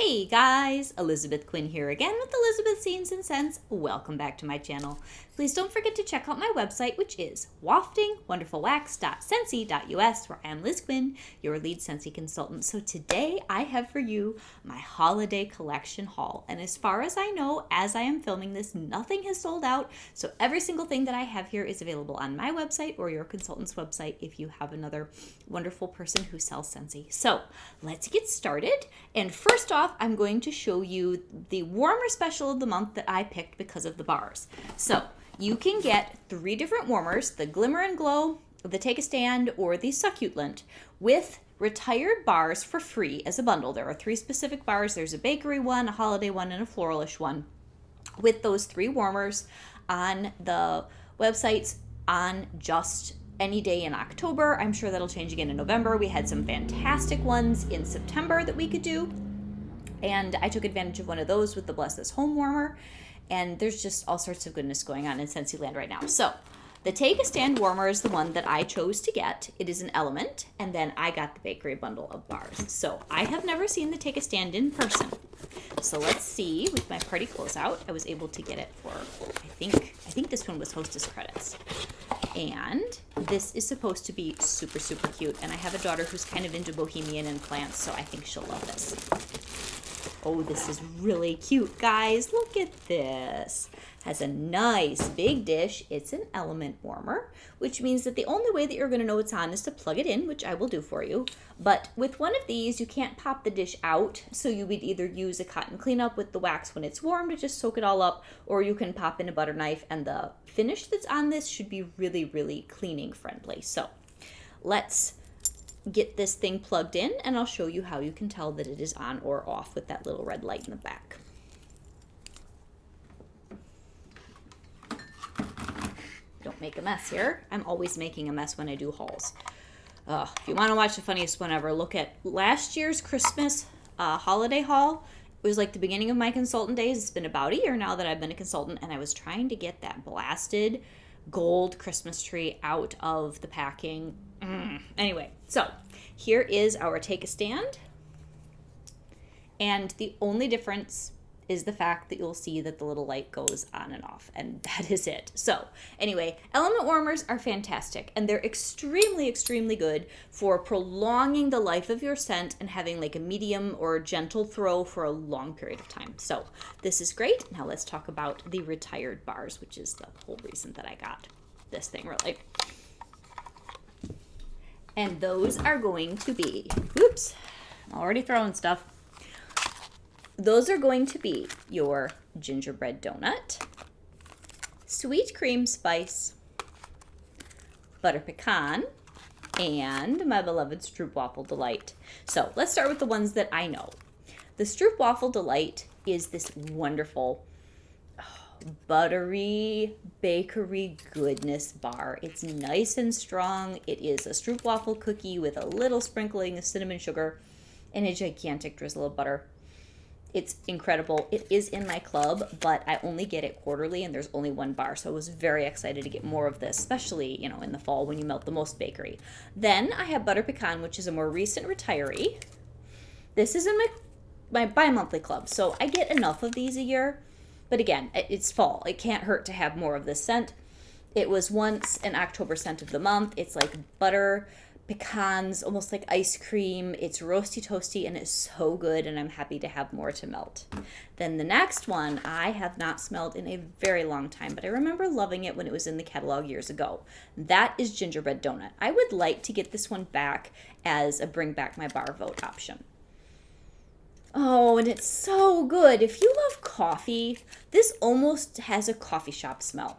Hey guys, Elizabeth Quinn here again with Elizabeth Scenes and Scents. Welcome back to my channel. Please don't forget to check out my website, which is waftingwonderfulwax.scentsy.us, where I'm Liz Quinn, your lead Scentsy consultant. So today I have for you my holiday collection haul. And as far as I know, as I am filming this, nothing has sold out. So every single thing that I have here is available on my website or your consultant's website if you have another wonderful person who sells Scentsy. So let's get started. And first off, I'm going to show you the warmer special of the month that I picked because of the bars. So you can get 3 different warmers, the Glimmer and Glow, the Take a Stand, or the Succulent, with retired bars for free as a bundle. There are 3 specific bars. There's a bakery one, a holiday one, and a floralish one. With those 3 warmers on the websites on just any day in October. I'm sure that'll change again in November. We had some fantastic ones in September that we could do. And I took advantage of one of those with the Bless This Home Warmer. And there's just all sorts of goodness going on in Scentsy land right now. So the Take a Stand Warmer is the one that I chose to get. It is an Element. And then I got the bakery bundle of bars. So I have never seen the Take a Stand in person. So let's see, with my party closeout, I was able to get it for, I think this one was hostess credits. And this is supposed to be super, super cute. And I have a daughter who's kind of into bohemian and plants, so I think she'll love this. Oh, this is really cute, guys. Look at this. Has a nice big dish. It's an Element warmer, which means that the only way that you're going to know it's on is to plug it in, which I will do for you. But with one of these, you can't pop the dish out, so you would either use a cotton cleanup with the wax when it's warm to just soak it all up, or you can pop in a butter knife, and the finish that's on this should be really, really cleaning friendly. So let's get this thing plugged in, and I'll show you how you can tell that it is on or off with that little red light in the back. Don't make a mess here. I'm always making a mess when I do hauls. If you want to watch the funniest one ever, look at last year's Christmas holiday haul. It was like the beginning of my consultant days. It's been about a year now that I've been a consultant, and I was trying to get that blasted gold Christmas tree out of the packing. Anyway, so here is our Take a Stand. And the only difference is the fact that you'll see that the little light goes on and off, and that is it. So anyway, Element warmers are fantastic, and they're extremely, extremely good for prolonging the life of your scent and having like a medium or gentle throw for a long period of time. So this is great. Now let's talk about the retired bars, which is the whole reason that I got this thing, really. And those are going to be, oops, I'm already throwing stuff. Those are going to be your gingerbread donut, sweet cream spice, butter pecan, and my beloved Stroop Waffle Delight. So let's start with the ones that I know. The Stroop Waffle Delight is this wonderful buttery bakery goodness bar. It's nice and strong. It is a Stroop waffle cookie with a little sprinkling of cinnamon sugar and a gigantic drizzle of butter. It's incredible. It is in my club, but I only get it quarterly, and there's only 1 bar, so I was very excited to get more of this, especially, you know, in the fall when you melt the most bakery. Then I have butter pecan, which is a more recent retiree. This is in my bi-monthly club, so I get enough of these a year. But again, it's fall. It can't hurt to have more of this scent. It was once an October scent of the month. It's like butter, pecans, almost like ice cream. It's roasty toasty, and it's so good, and I'm happy to have more to melt. Then the next one I have not smelled in a very long time, but I remember loving it when it was in the catalog years ago. That is gingerbread donut. I would like to get this one back as a bring back my bar vote option. Oh, and it's so good. If you love coffee, this almost has a coffee shop smell.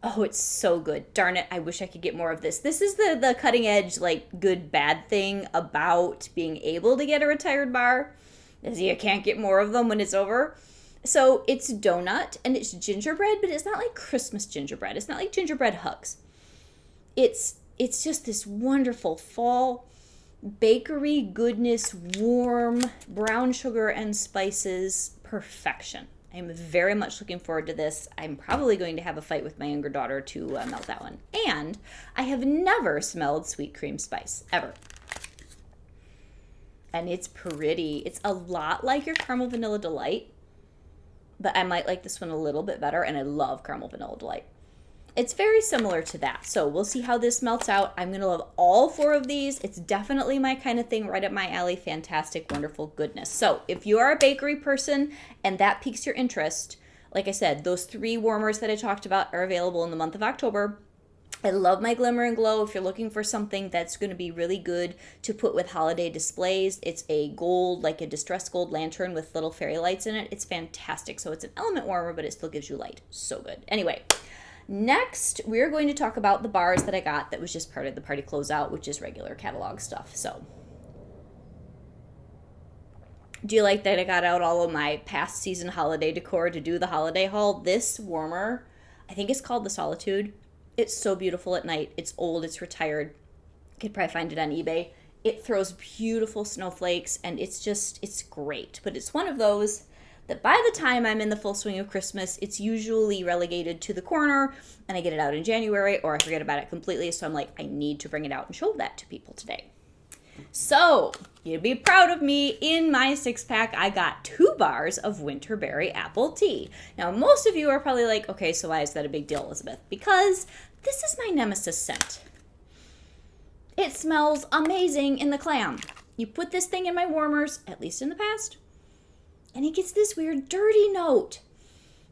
Oh, it's so good. Darn it, I wish I could get more of this. This is the cutting edge, like, good, bad thing about being able to get a retired bar, is you can't get more of them when it's over. So it's donut, and it's gingerbread, but it's not like Christmas gingerbread. It's not like gingerbread hugs. It's just this wonderful fall bakery goodness, warm, brown sugar and spices perfection. I'm very much looking forward to this. I'm probably going to have a fight with my younger daughter to melt that one. And I have never smelled sweet cream spice, ever. and it's pretty. It's a lot like your Caramel Vanilla Delight, but I might like this one a little bit better, and I love Caramel Vanilla Delight. It's very similar to that, so we'll see how this melts out. I'm going to love all 4 of these. It's definitely my kind of thing, right up my alley. Fantastic, wonderful goodness. So if you are a bakery person and that piques your interest, like I said, those 3 warmers that I talked about are available in the month of October. I love my Glimmer and Glow. If you're looking for something that's going to be really good to put with holiday displays, it's a gold, like a distressed gold lantern with little fairy lights in it. It's fantastic. So it's an element warmer, but it still gives you light. So good. Anyway, next, we're going to talk about the bars that I got that was just part of the party closeout, which is regular catalog stuff. So, do you like that I got out all of my past season holiday decor to do the holiday haul? This warmer, I think it's called the Solitude. It's so beautiful at night. It's old, it's retired. You could probably find it on eBay. It throws beautiful snowflakes, and it's great. But it's one of those that by the time I'm in the full swing of Christmas, it's usually relegated to the corner, and I get it out in January, or I forget about it completely. So I'm like, I need to bring it out and show that to people today. So, you'd be proud of me. In my 6-pack, I got 2 bars of Winterberry Apple Tea. Now, most of you are probably like, okay, so why is that a big deal, Elizabeth? Because this is my Nemesis scent. It smells amazing in the clam. You put this thing in my warmers, at least in the past, and it gets this weird dirty note.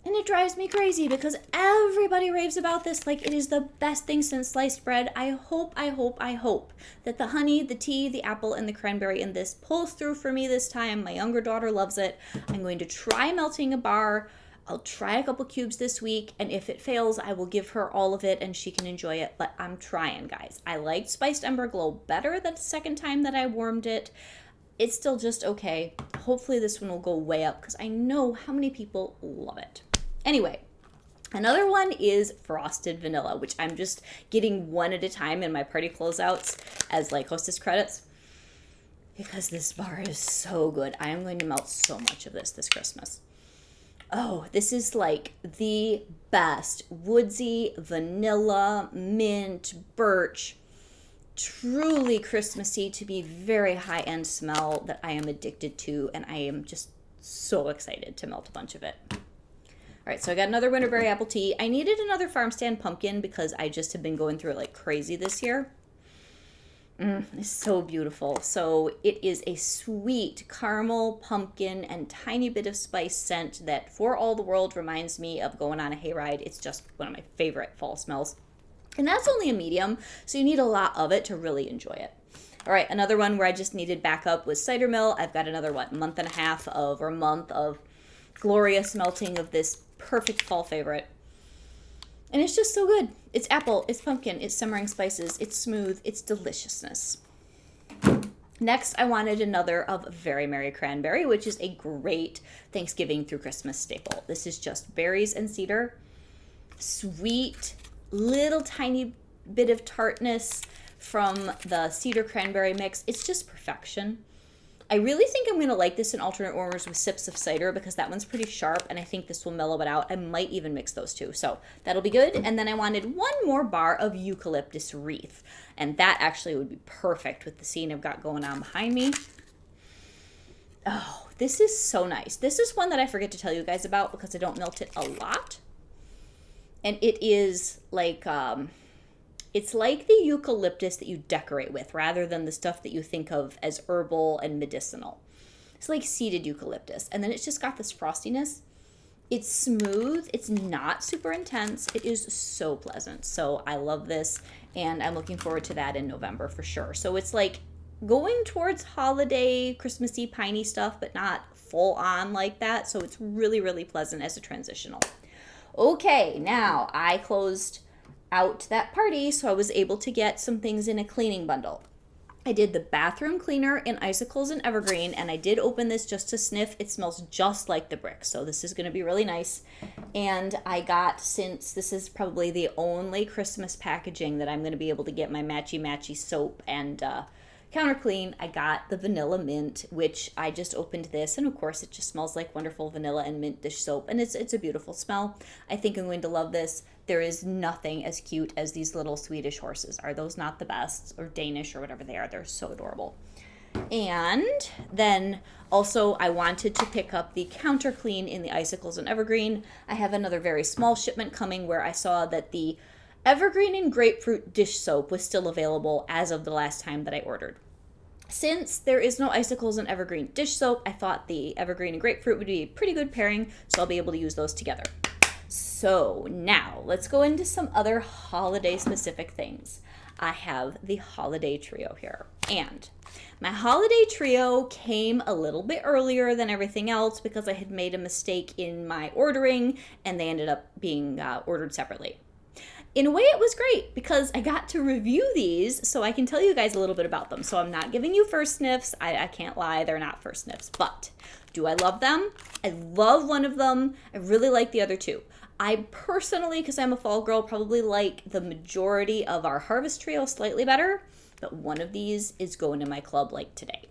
And it drives me crazy because everybody raves about this like it is the best thing since sliced bread. I hope that the honey, the tea, the apple, and the cranberry in this pulls through for me this time. My younger daughter loves it. I'm going to try melting a bar. I'll try a couple cubes this week, and if it fails, I will give her all of it and she can enjoy it. But I'm trying, guys. I liked Spiced Ember Glow better the second time that I warmed it. It's still just okay. Hopefully this one will go way up because I know how many people love it. Anyway, another one is Frosted Vanilla, which I'm just getting one at a time in my party closeouts as like hostess credits because this bar is so good. I am going to melt so much of this Christmas. Oh, this is like the best woodsy, vanilla, mint, birch, truly Christmassy to be very high-end smell that I am addicted to, and I am just so excited to melt a bunch of it. All right, so I got another Winterberry Apple Tea. I needed another Farm Stand Pumpkin because I just have been going through it like crazy this year. It's so beautiful. So it is a sweet caramel, pumpkin, and tiny bit of spice scent that for all the world reminds me of going on a hayride. It's just one of my favorite fall smells. And that's only a medium, so you need a lot of it to really enjoy it. All right, another one where I just needed backup was Cider Mill. I've got another, month of glorious melting of this perfect fall favorite. And it's just so good. It's apple, it's pumpkin, it's simmering spices, it's smooth, it's deliciousness. Next, I wanted another of Very Merry Cranberry, which is a great Thanksgiving through Christmas staple. This is just berries and cedar. Sweet, little tiny bit of tartness from the cedar cranberry mix. It's just perfection. I really think I'm going to like this in alternate warmers with sips of cider because that one's pretty sharp and I think this will mellow it out. I might even mix those two. So that'll be good. And then I wanted one more bar of eucalyptus wreath. And that actually would be perfect with the scene I've got going on behind me. Oh, this is so nice. This is one that I forget to tell you guys about because I don't melt it a lot. And it is like, it's like the eucalyptus that you decorate with rather than the stuff that you think of as herbal and medicinal. It's like seeded eucalyptus. And then it's just got this frostiness. It's smooth. It's not super intense. It is so pleasant. So I love this. And I'm looking forward to that in November for sure. So it's like going towards holiday, Christmassy, piney stuff, but not full on like that. So it's really, really pleasant as a transitional. Okay, now I closed out that party, so I was able to get some things in a cleaning bundle. I did the bathroom cleaner in Icicles and Evergreen, and I did open this just to sniff. It smells just like the brick, so this is going to be really nice. And I got, since this is probably the only Christmas packaging that I'm going to be able to get my matchy soap and counter clean, I got the vanilla mint, which I just opened this, and of course it just smells like wonderful vanilla and mint dish soap, and it's a beautiful smell. I think I'm going to love this. There is nothing as cute as these little Swedish horses. Are those not the best? Or Danish or whatever they are. They're so adorable. And then also I wanted to pick up the Counter Clean in the Icicles and Evergreen. I have another very small shipment coming where I saw that the Evergreen and Grapefruit dish soap was still available as of the last time that I ordered. Since there is no Icicles and Evergreen dish soap, I thought the Evergreen and Grapefruit would be a pretty good pairing, so I'll be able to use those together. So now let's go into some other holiday specific things. I have the holiday trio here, and my holiday trio came a little bit earlier than everything else because I had made a mistake in my ordering and they ended up being ordered separately. In a way, it was great because I got to review these, so I can tell you guys a little bit about them. So I'm not giving you first sniffs. I can't lie, they're not first sniffs. But do I love them? I love one of them. I really like the other two. I personally, because I'm a fall girl, probably like the majority of our Harvest trio slightly better. But one of these is going in my club like today.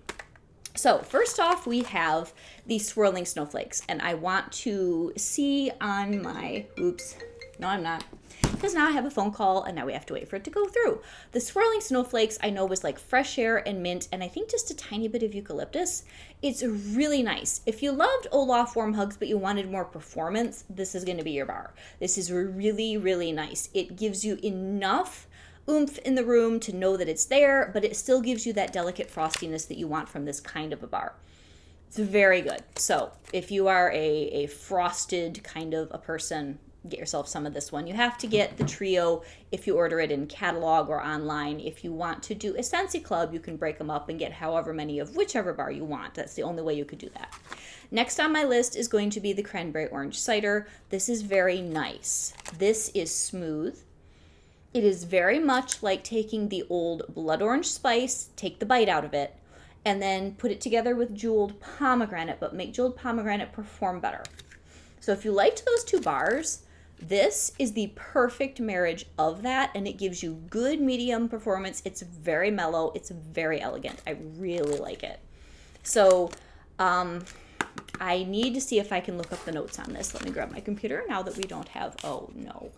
So first off, we have the Swirling Snowflakes. And I want to see on my, oops, no I'm not. Because now I have a phone call and now we have to wait for it to go through. The Swirling Snowflakes I know was like fresh air and mint and I think just a tiny bit of eucalyptus. It's really nice. If you loved Olaf Warm Hugs but you wanted more performance, this is going to be your bar. This is really, really nice. It gives you enough oomph in the room to know that it's there, but it still gives you that delicate frostiness that you want from this kind of a bar. It's very good. So if you are a frosted kind of a person, get yourself some of this one. You have to get the trio if you order it in catalog or online. If you want to do a Scentsy club, you can break them up and get however many of whichever bar you want. That's the only way you could do that. Next on my list is going to be the Cranberry Orange Cider. This is very nice. This is smooth. It is very much like taking the old blood orange spice, take the bite out of it, and then put it together with jeweled pomegranate, but make jeweled pomegranate perform better. So if you liked those two bars, this is the perfect marriage of that, and it gives you good medium performance. It's very mellow. It's very elegant. I really like it. So I need to see if I can look up the notes on this. Let me grab my computer now that we don't have, oh no.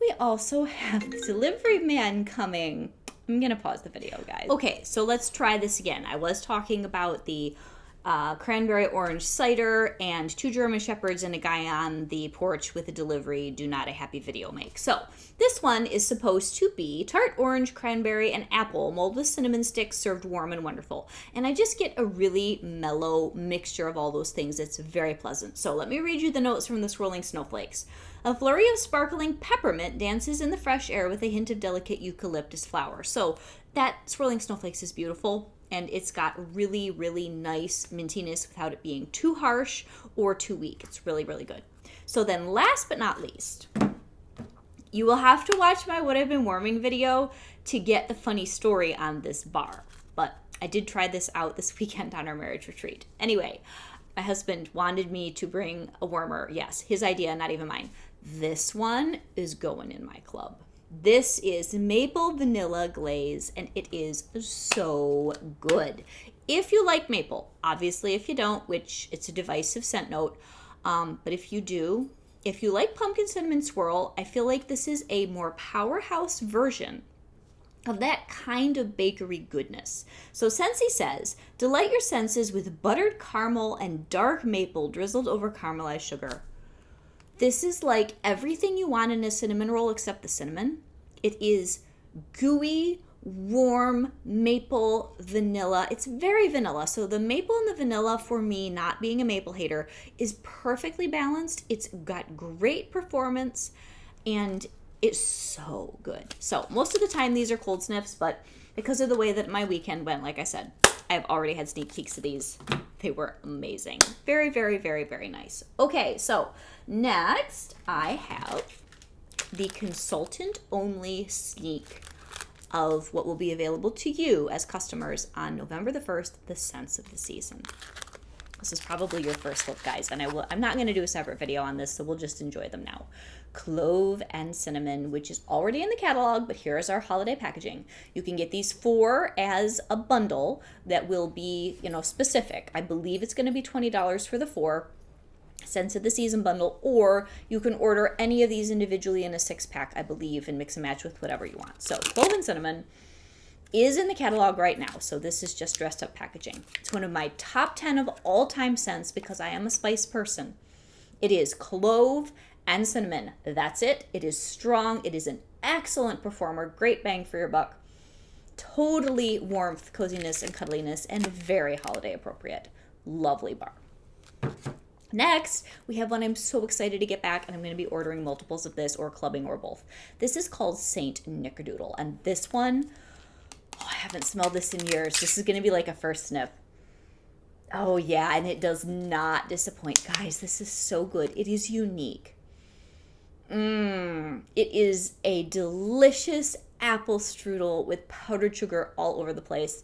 We also have the delivery man coming. I'm going to pause the video, guys. Okay, so let's try this again. I was talking about the Cranberry Orange Cider and 2 German Shepherds and a guy on the porch with a delivery do not a happy video make. So this one is supposed to be tart orange, cranberry, and apple mulled with cinnamon sticks served warm and wonderful. And I just get a really mellow mixture of all those things. It's very pleasant. So let me read you the notes from the Swirling Snowflakes. A flurry of sparkling peppermint dances in the fresh air with a hint of delicate eucalyptus flower. So that Swirling Snowflakes is beautiful, and it's got really, really nice mintiness without it being too harsh or too weak. It's really, really good. So then last but not least, you will have to watch my What I've Been Warming video to get the funny story on this bar. But I did try this out this weekend on our marriage retreat. Anyway, my husband wanted me to bring a warmer. Yes, his idea, not even mine. This one is going in my club. This is maple vanilla glaze, and it is so good. If you like maple, obviously if you don't, which it's a divisive scent note, but if you do, if you like pumpkin cinnamon swirl, I feel like this is a more powerhouse version of that kind of bakery goodness. So Scentsy says, delight your senses with buttered caramel and dark maple drizzled over caramelized sugar. This is like everything you want in a cinnamon roll except the cinnamon. It is gooey, warm maple vanilla. It's very vanilla. So the maple and the vanilla, for me, not being a maple hater, is perfectly balanced. It's got great performance and it's so good. So most of the time these are cold sniffs, but because of the way that my weekend went, like I said, I've already had sneak peeks of these. They were amazing. Very, very, very, very nice. Okay, so next I have the consultant-only sneak of what will be available to you as customers on November the 1st, the scents of the season. This is probably your first look, guys, and I'm not going to do a separate video on this, so we'll just enjoy them now. Clove and cinnamon, which is already in the catalog, but here's our holiday packaging. You can get these 4 as a bundle that will be, specific. I believe it's going to be $20 for the 4 scents of the season bundle, or you can order any of these individually in a 6-pack, I believe, and mix and match with whatever you want. So clove and cinnamon. is in the catalog right now, so this is just dressed up packaging. It's one of my top 10 of all time scents because I am a spice person. It is clove and cinnamon. That's it. It is strong. It is an excellent performer. Great bang for your buck. Totally warmth, coziness, and cuddliness, and very holiday appropriate. Lovely bar. Next, we have one I'm so excited to get back, and I'm going to be ordering multiples of this or clubbing or both. This is called Saint Nickerdoodle, and this one, I haven't smelled this in years. This is going to be like a first sniff. Oh yeah, and it does not disappoint. Guys, this is so good. It is unique. It is a delicious apple strudel with powdered sugar all over the place.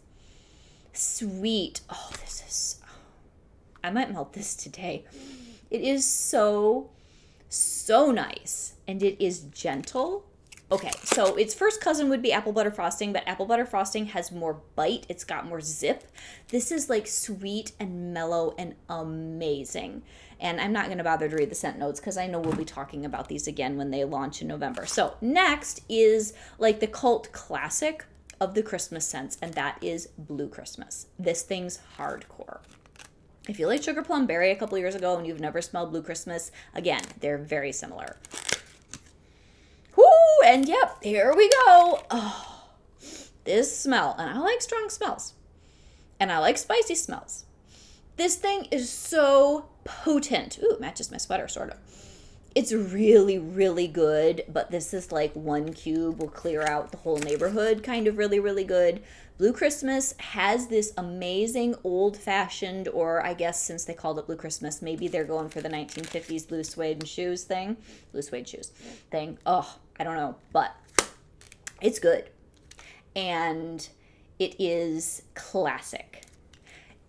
Sweet. Oh, this is... I might melt this today. It is so nice. And it is gentle. Okay, so its first cousin would be apple butter frosting, but apple butter frosting has more bite. It's got more zip. This is like sweet and mellow and amazing. And I'm not going to bother to read the scent notes because I know we'll be talking about these again when they launch in November. So next is like the cult classic of the Christmas scents, and that is Blue Christmas. This thing's hardcore. If you like Sugar Plum Berry a couple years ago and you've never smelled Blue Christmas, again, they're very similar. Whoo! And yep, here we go. Oh, this smell. And I like strong smells. And I like spicy smells. This thing is so potent. Ooh, matches my sweater, sort of. It's really, really good, but this is like one cube will clear out the whole neighborhood, kind of really, really good. Blue Christmas has this amazing old-fashioned, or I guess since they called it Blue Christmas, maybe they're going for the 1950s blue suede shoes thing. Blue suede shoes thing. Oh, I don't know, but it's good. And it is classic.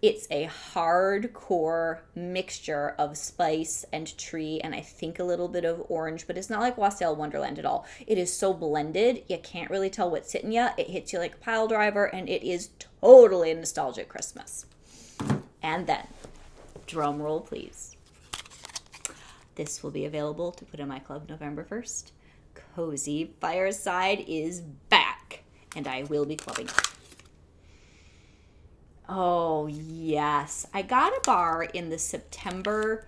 It's a hardcore mixture of spice and tree and I think a little bit of orange, but it's not like Wassail Wonderland at all. It is so blended, you can't really tell what's hitting you. It hits you like a pile driver, and it is totally a nostalgic Christmas. And then, drum roll please. This will be available to put in my club November 1st. Cozy Fireside is back, and I will be clubbing it. Oh, yes. I got a bar in the September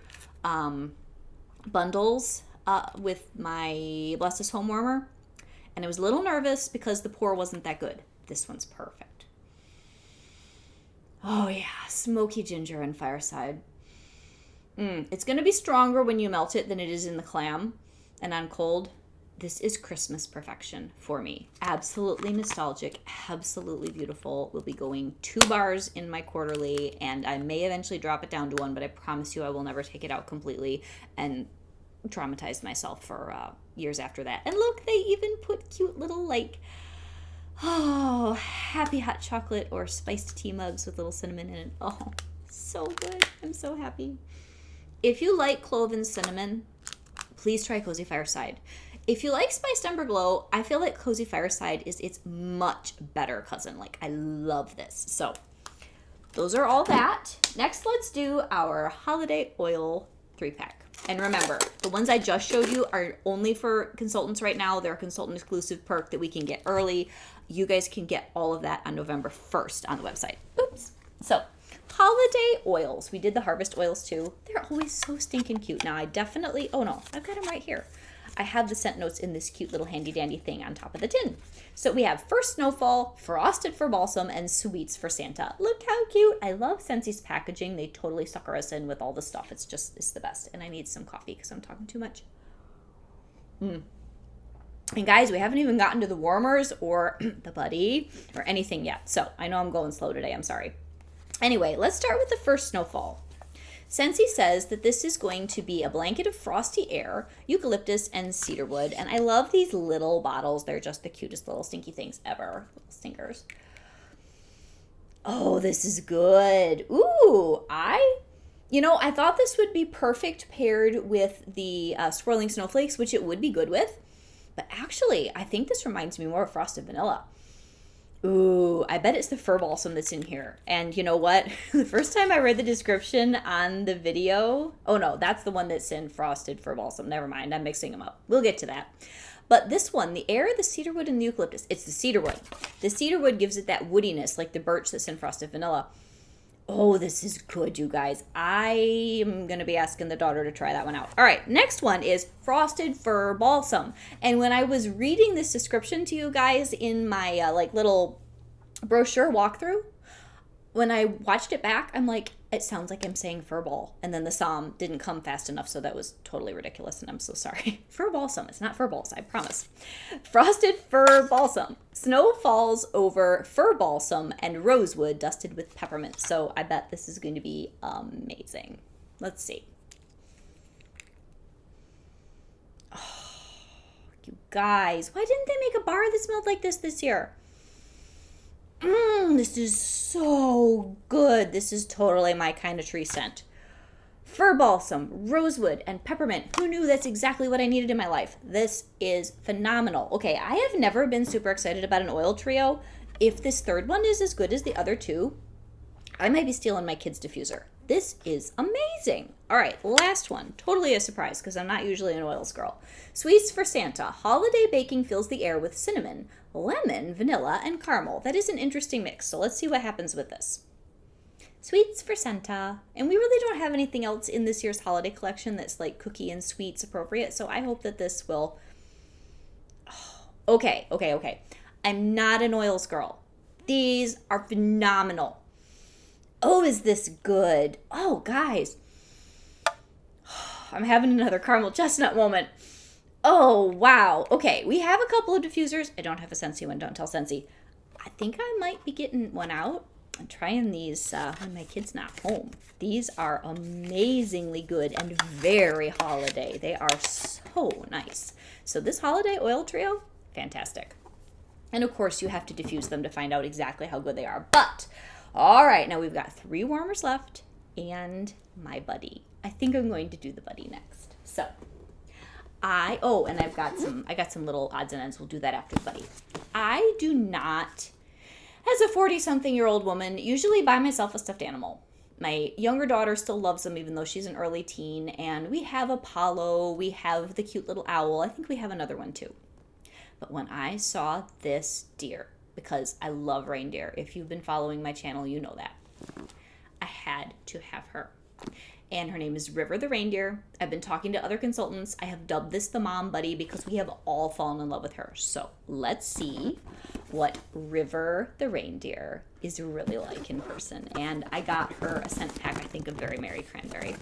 bundles with my Bless Us Home Warmer, and I was a little nervous because the pour wasn't that good. This one's perfect. Oh, yeah. Smoky ginger and Fireside. It's going to be stronger when you melt it than it is in the clam and on cold. This is Christmas perfection for me. Absolutely nostalgic, absolutely beautiful. We'll be going 2 bars in my quarterly, and I may eventually drop it down to 1, but I promise you I will never take it out completely and traumatize myself for years after that. And look, they even put cute little happy hot chocolate or spiced tea mugs with little cinnamon in it. Oh, so good. I'm so happy. If you like clove and cinnamon, please try Cozy Fireside. If you like Spiced Ember Glow, I feel like Cozy Fireside is its much better cousin. Like, I love this. So, those are all that. Next, let's do our holiday oil 3-pack. And remember, the ones I just showed you are only for consultants right now. They're a consultant exclusive perk that we can get early. You guys can get all of that on November 1st on the website. Oops. So, holiday oils. We did the harvest oils too. They're always so stinking cute. Now, I've got them right here. I have the scent notes in this cute little handy dandy thing on top of the tin. So we have First Snowfall, Frosted for Balsam, and Sweets for Santa. Look how cute. I love Scentsy's packaging. They totally sucker us in with all the stuff. It's the best. And I need some coffee because I'm talking too much. And guys, we haven't even gotten to the warmers or the buddy or anything yet. So I know I'm going slow today. I'm sorry. Anyway, let's start with the First Snowfall. Scentsy says that this is going to be a blanket of frosty air, eucalyptus, and cedarwood. And I love these little bottles. They're just the cutest little stinky things ever. Little stinkers. Oh, this is good. Ooh, I thought this would be perfect paired with the swirling snowflakes, which it would be good with. But actually, I think this reminds me more of Frosted Vanilla. Ooh, I bet it's the fir balsam that's in here. And you know what? The first time I read the description on the video... Oh no, that's the one that's in Frosted Fir Balsam. Never mind, I'm mixing them up. We'll get to that. But this one, the air, the cedarwood, and the eucalyptus, it's the cedarwood. The cedarwood gives it that woodiness, like the birch that's in Frosted Vanilla. Oh, this is good, you guys. I am going to be asking the daughter to try that one out. All right, next one is Frosted Fur Balsam. And when I was reading this description to you guys in my little brochure walkthrough, when I watched it back, I'm like, it sounds like I'm saying fur ball. And then the psalm didn't come fast enough, so that was totally ridiculous, and I'm so sorry. Fur balsam. It's not fur balls, I promise. Frosted Fur Balsam. Snow falls over fir balsam and rosewood dusted with peppermint. So I bet this is going to be amazing. Let's see. Oh, you guys, why didn't they make a bar that smelled like this year? This is so good. This is totally my kind of tree scent. Fir balsam, rosewood, and peppermint. Who knew that's exactly what I needed in my life? This is phenomenal. Okay, I have never been super excited about an oil trio. If this third one is as good as the other two, I might be stealing my kid's diffuser. This is amazing. All right, last one. Totally a surprise because I'm not usually an oils girl. Sweets for Santa. Holiday baking fills the air with cinnamon, lemon, vanilla, and caramel. That is an interesting mix, so let's see what happens with this. Sweets for Santa. And we really don't have anything else in this year's holiday collection that's like cookie and sweets appropriate, so I hope that this will... Okay. I'm not an oils girl. These are phenomenal. Oh, is this good? Oh, guys. I'm having another caramel chestnut moment. Oh, wow. Okay, we have a couple of diffusers. I don't have a Scentsy one. Don't tell Scentsy. I think I might be getting one out and trying these when my kid's not home. These are amazingly good and very holiday. They are so nice. So this holiday oil trio, fantastic. And of course, you have to diffuse them to find out exactly how good they are. But... all right, now we've got 3 warmers left and my buddy. I think I'm going to do the buddy next. So, I got some little odds and ends. We'll do that after the buddy. I do not, as a 40-something-year-old woman, usually buy myself a stuffed animal. My younger daughter still loves them even though she's an early teen, and we have Apollo, we have the cute little owl. I think we have another one too. But when I saw this deer, because I love reindeer. If you've been following my channel, you know that. I had to have her. And her name is River the reindeer. I've been talking to other consultants. I have dubbed this the mom buddy because we have all fallen in love with her. So let's see what River the reindeer is really like in person. And I got her a scent pack, I think, of Very Merry Cranberry.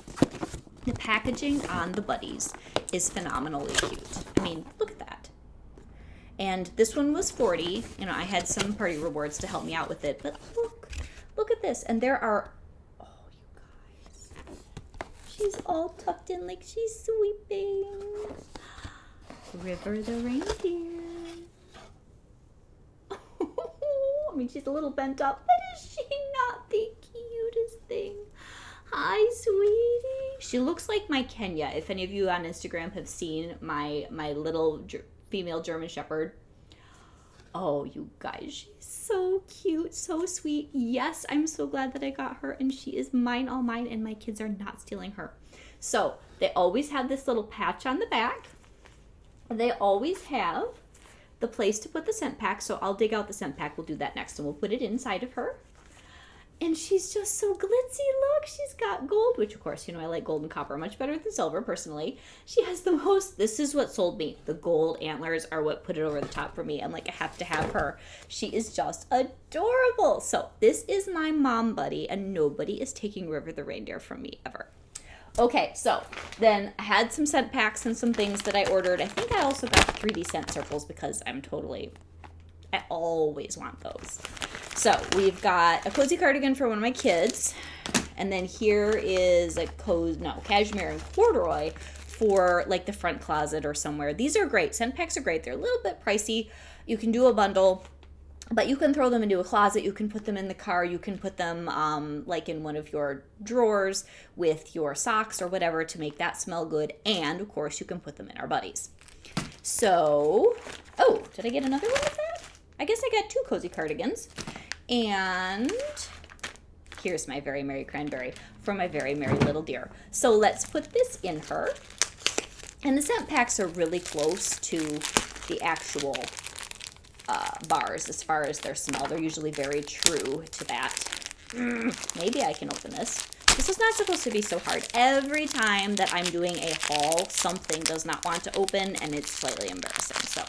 The packaging on the buddies is phenomenally cute. I mean, look at that. And this one was $40. You know, I had some party rewards to help me out with it. But look at this. And there are, oh, you guys. She's all tucked in like she's sweeping. River the reindeer. I mean, she's a little bent up, but is she not the cutest thing? Hi, sweetie. She looks like my Kenya. If any of you on Instagram have seen my little female German Shepherd. Oh, you guys, she's so cute, so sweet. Yes, I'm so glad that I got her, and she is mine, all mine, and my kids are not stealing her. So they always have this little patch on the back. They always have the place to put the scent pack, so I'll dig out the scent pack. We'll do that next, and we'll put it inside of her. And she's just so glitzy. Look, she's got gold, which, of course, you know, I like gold and copper much better than silver, personally. She has the most, this is what sold me. The gold antlers are what put it over the top for me. I'm like, I have to have her. She is just adorable. So this is my mom buddy, and nobody is taking River the reindeer from me ever. Okay, so then I had some scent packs and some things that I ordered. I think I also got 3D scent circles because I always want those. So we've got a cozy cardigan for one of my kids. And then here is a cashmere and corduroy for like the front closet or somewhere. These are great. Scent packs are great. They're a little bit pricey. You can do a bundle, but you can throw them into a closet. You can put them in the car. You can put them like in one of your drawers with your socks or whatever to make that smell good. And of course you can put them in our buddies. So, oh, did I get another one with that? I guess I got 2 cozy cardigans. And here's my Very Merry Cranberry for my Very Merry Little Deer. So let's put this in her. And the scent packs are really close to the actual bars as far as their smell. They're usually very true to that. Maybe I can open this. This is not supposed to be so hard. Every time that I'm doing a haul, something does not want to open, and it's slightly embarrassing. So,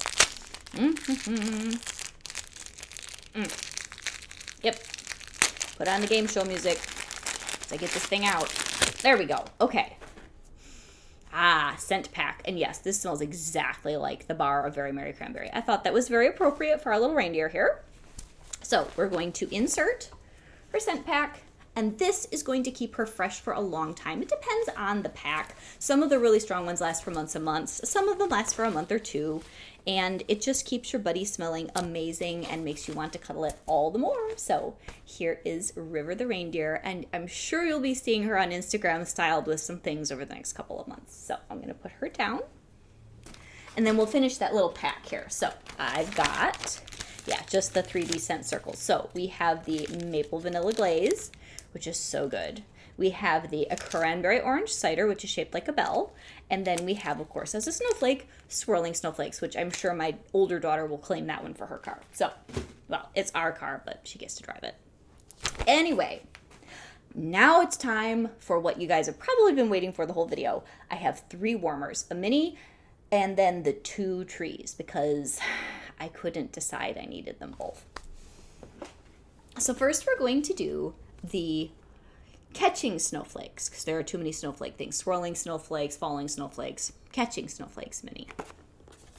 Yep. Put on the game show music as I get this thing out. There we go. Okay. Scent pack. And yes, this smells exactly like the bar of Very Merry Cranberry. I thought that was very appropriate for our little reindeer here. So we're going to insert her scent pack. And this is going to keep her fresh for a long time. It depends on the pack. Some of the really strong ones last for months and months. Some of them last for a month or two. And it just keeps your buddy smelling amazing and makes you want to cuddle it all the more. So here is River the reindeer. And I'm sure you'll be seeing her on Instagram styled with some things over the next couple of months. So I'm going to put her down. And then we'll finish that little pack here. So I've got, just the 3D scent circles. So we have the maple vanilla glaze, which is so good. We have the cranberry orange cider, which is shaped like a bell. And then we have, of course, as a snowflake, swirling snowflakes, which I'm sure my older daughter will claim that one for her car. So, well, it's our car, but she gets to drive it. Anyway, now it's time for what you guys have probably been waiting for the whole video. I have 3 warmers, a mini, and then the 2 trees, because I couldn't decide I needed them both. So first we're going to do the catching snowflakes, because there are too many snowflake things. Swirling snowflakes, falling snowflakes, catching snowflakes mini.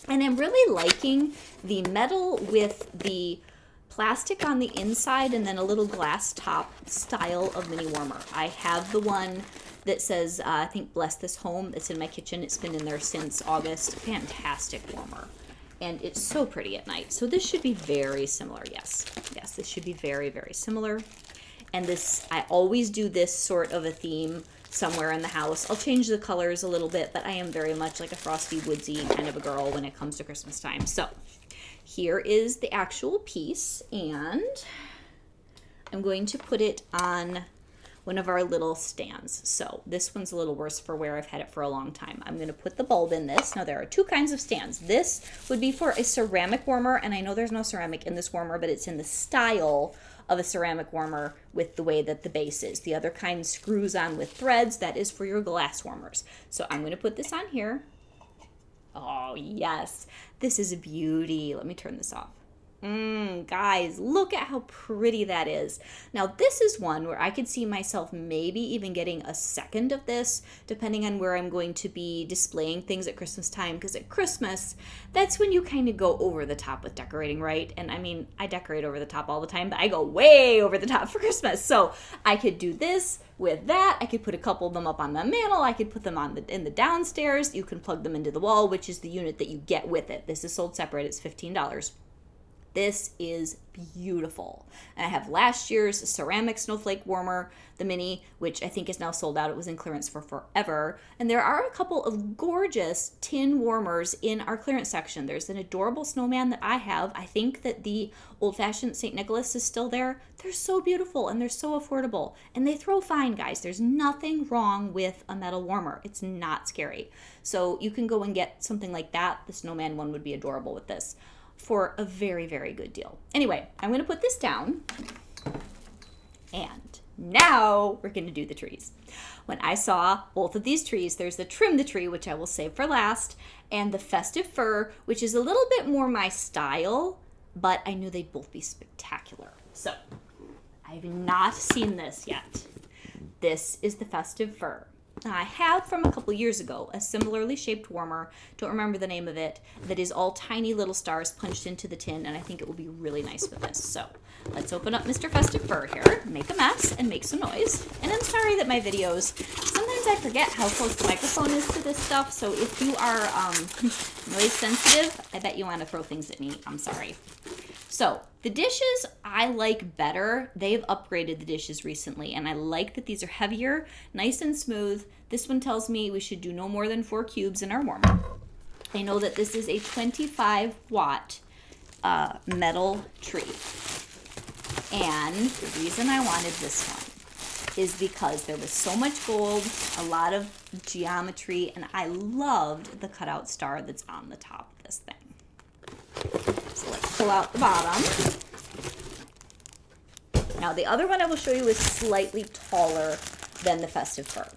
And I'm really liking the metal with the plastic on the inside and then a little glass top style of mini warmer. I have the one that says, I think, Bless This Home. It's in my kitchen. It's been in there since August. Fantastic warmer. And it's so pretty at night. So this should be very similar. Yes, this should be very, very similar. And this, I always do this sort of a theme somewhere in the house. I'll change the colors a little bit, but I am very much like a frosty, woodsy kind of a girl when it comes to Christmas time. So here is the actual piece, and I'm going to put it on one of our little stands. So this one's a little worse for wear. I've had it for a long time. I'm going to put the bulb in this. Now there are 2 kinds of stands. This would be for a ceramic warmer, and I know there's no ceramic in this warmer, but it's in the style of a ceramic warmer with the way that the base is. The other kind screws on with threads. That is for your glass warmers. So I'm going to put this on here. Oh, yes. This is a beauty. Let me turn this off. Guys, look at how pretty that is. Now, this is one where I could see myself maybe even getting a second of this, depending on where I'm going to be displaying things at Christmas time, because at Christmas, that's when you kind of go over the top with decorating, right? And I mean, I decorate over the top all the time, but I go way over the top for Christmas. So I could do this with that. I could put a couple of them up on the mantle. I could put them on in the downstairs. You can plug them into the wall, which is the unit that you get with it. This is sold separate. It's $15. This is beautiful. And I have last year's ceramic snowflake warmer, the mini, which I think is now sold out. It was in clearance for forever. And there are a couple of gorgeous tin warmers in our clearance section. There's an adorable snowman that I have. I think that the old-fashioned St. Nicholas is still there. They're so beautiful and they're so affordable. And they throw fine, guys. There's nothing wrong with a metal warmer. It's not scary. So you can go and get something like that. The snowman one would be adorable with this, for a very, very good deal. Anyway, I'm going to put this down, and now we're going to do the trees. When I saw both of these trees, there's the Trim the Tree, which I will save for last, and the Festive Fur, which is a little bit more my style, but I knew they'd both be spectacular. So, I've not seen this yet. This is the Festive Fur. I have from a couple years ago a similarly shaped warmer, don't remember the name of it, that is all tiny little stars punched into the tin, and I think it will be really nice with this. So let's open up Mr. Festive Fur here, make a mess, and make some noise. And I'm sorry that my videos, sometimes I forget how close the microphone is to this stuff, so if you are noise sensitive, I bet you want to throw things at me. I'm sorry. So the dishes I like better. They've upgraded the dishes recently, and I like that these are heavier, nice and smooth. This one tells me we should do no more than 4 cubes in our warmer. I know that this is a 25-watt metal tree. And the reason I wanted this one is because there was so much gold, a lot of geometry, and I loved the cutout star that's on the top of this thing. So let's pull out the bottom. Now the other one I will show you is slightly taller than the Festive Fur.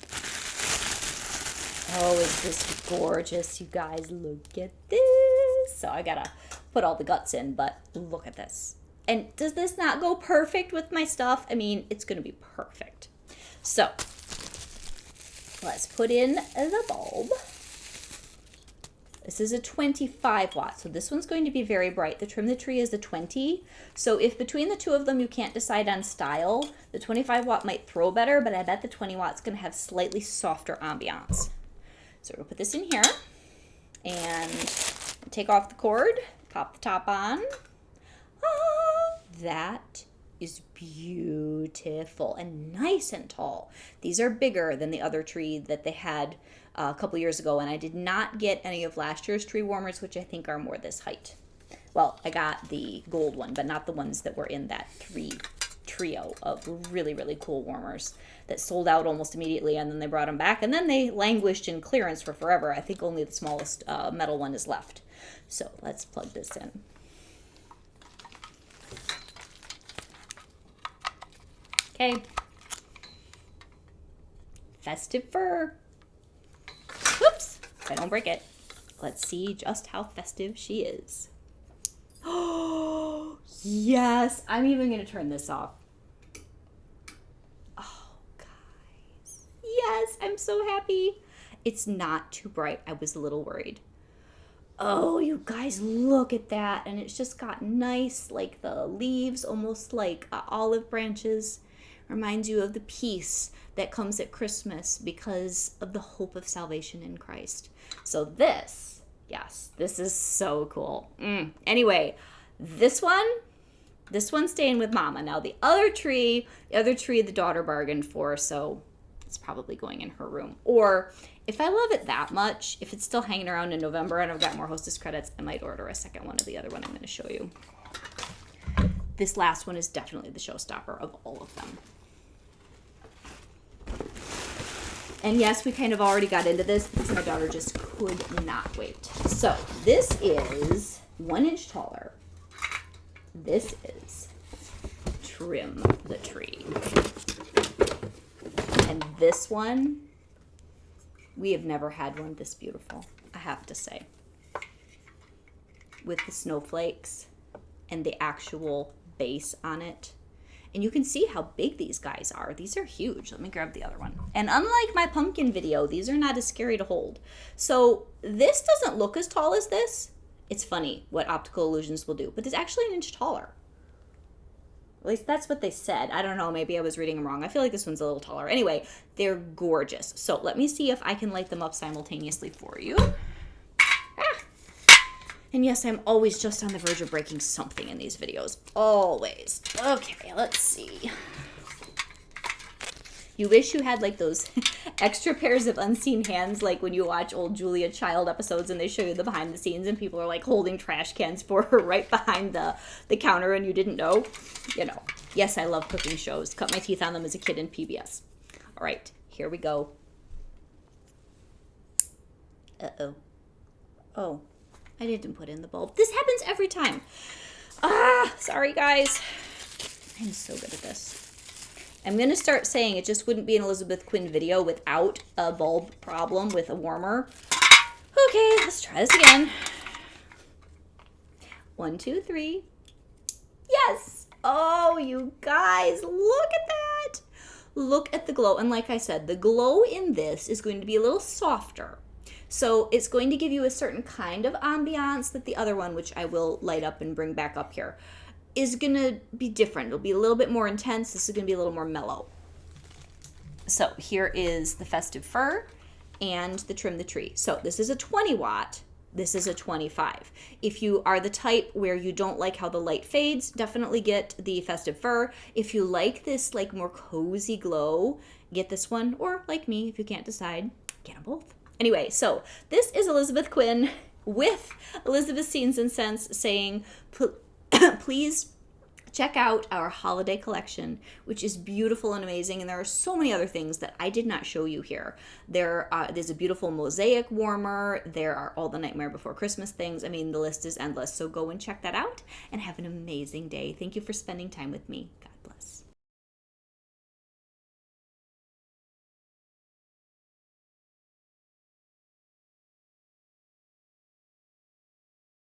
Oh, is this gorgeous, you guys? Look at this. So I gotta put all the guts in, but look at this. And does this not go perfect with my stuff? I mean, it's gonna be perfect. So let's put in the bulb. This is a 25 watt, so this one's going to be very bright. The Trim the Tree is a 20, so if between the two of them you can't decide on style, the 25 watt might throw better, but I bet the 20 watt's gonna have slightly softer ambiance. So we'll put this in here and take off the cord, pop the top on. Ah, that is beautiful and nice and tall. These are bigger than the other tree that they had a couple years ago, and I did not get any of last year's tree warmers, which I think are more this height. Well, I got the gold one, but not the ones that were in that trio of really, really cool warmers that sold out almost immediately, and then they brought them back, and then they languished in clearance for forever. I think only the smallest metal one is left. So let's plug this in. Okay. Festive Fur. Whoops, I don't break it. Let's see just how festive she is. Oh, yes. I'm even going to turn this off. Oh, guys. Yes, I'm so happy. It's not too bright. I was a little worried. Oh, you guys, look at that. And it's just got nice, like the leaves, almost like olive branches. Reminds you of the peace that comes at Christmas because of the hope of salvation in Christ. So this, yes, this is so cool. Anyway, this one's staying with Mama. Now the other tree the daughter bargained for, so it's probably going in her room. Or if I love it that much, if it's still hanging around in November and I've got more Hostess credits, I might order a second one of the other one I'm going to show you. This last one is definitely the showstopper of all of them. And yes, we kind of already got into this because my daughter just could not wait. So this is 1 inch taller. This is Trim the Tree. And this one, we have never had one this beautiful, I have to say. With the snowflakes and the actual base on it. And you can see how big these guys are. These are huge. Let me grab the other one. And unlike my pumpkin video, these are not as scary to hold. So this doesn't look as tall as this. It's funny what optical illusions will do, but it's actually 1 inch taller. At least that's what they said. I don't know, maybe I was reading them wrong. I feel like this one's a little taller. Anyway, they're gorgeous. So let me see if I can light them up simultaneously for you. And yes, I'm always just on the verge of breaking something in these videos. Always. Okay, let's see. You wish you had like those extra pairs of unseen hands, like when you watch old Julia Child episodes and they show you the behind the scenes and people are like holding trash cans for her right behind the counter and you didn't know. You know, yes, I love cooking shows. Cut my teeth on them as a kid in PBS. All right, here we go. Uh-oh. Oh. I didn't put in the bulb. This happens every time. Sorry guys. I'm so good at this. I'm going to start saying it just wouldn't be an Elizabeth Quinn video without a bulb problem with a warmer. Okay, let's try this again. 1, 2, 3. Yes! Oh, you guys, look at that. Look at the glow. And like I said, the glow in this is going to be a little softer. So it's going to give you a certain kind of ambiance that the other one, which I will light up and bring back up here, is going to be different. It'll be a little bit more intense. This is going to be a little more mellow. So here is the Festive Fur and the Trim the Tree. So this is a 20 watt. This is a 25. If you are the type where you don't like how the light fades, definitely get the Festive Fur. If you like this like more cozy glow, get this one. Or like me, if you can't decide, get them both. Anyway, so this is Elizabeth Quinn with Elizabeth Scenes and Scents saying, please check out our holiday collection, which is beautiful and amazing. And there are so many other things that I did not show you here. There's a beautiful mosaic warmer. There are all the Nightmare Before Christmas things. I mean, the list is endless. So go and check that out and have an amazing day. Thank you for spending time with me. God bless.